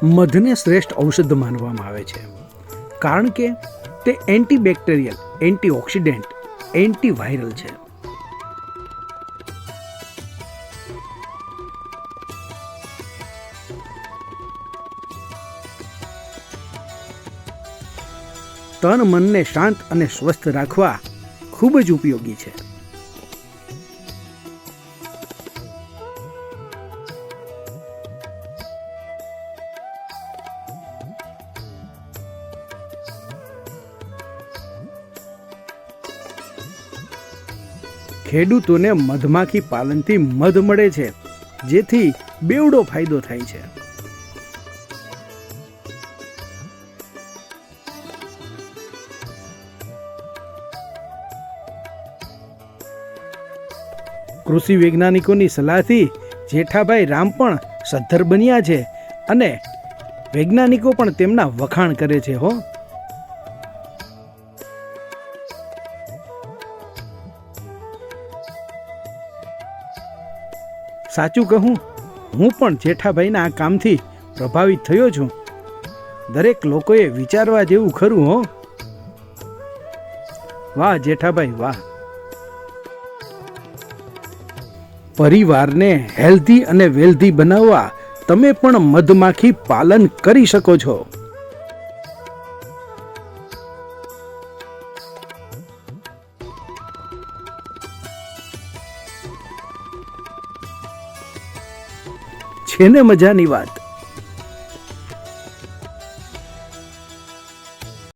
મધને શ્રેષ્ઠ ઔષધ માનવામાં આવે છે, કારણ કે તે એન્ટીબેક્ટેરિયલ, એન્ટીઓક્સિડન્ટ, એન્ટીવાયરલ છે. તન મનને શાંત અને સ્વસ્થ રાખવા ખૂબ જ ઉપયોગી છે. ખેડૂતોને મધમાખી પાલનથી મધ મળે છે, જેથી બેવડો ફાયદો થાય છે. કૃષિ વૈજ્ઞાનિકોની સલાહથી જેઠાભાઈ રામ પણ સદ્ધર બન્યા છે અને વૈજ્ઞાનિકો પણ તેમના વખાણ કરે છે. હો, સાચું કહું, હું પણ જેઠાભાઈના આ કામથી પ્રભાવિત થયો છું. દરેક લોકોએ વિચારવા જેવું ખરું. હો, વાહ જેઠાભાઈ વાહ. પરિવારને હેલ્ધી અને વેલ્ધી બનાવવા તમે પણ મધમાખી પાલન કરી શકો છો. છે ને મજાની વાત?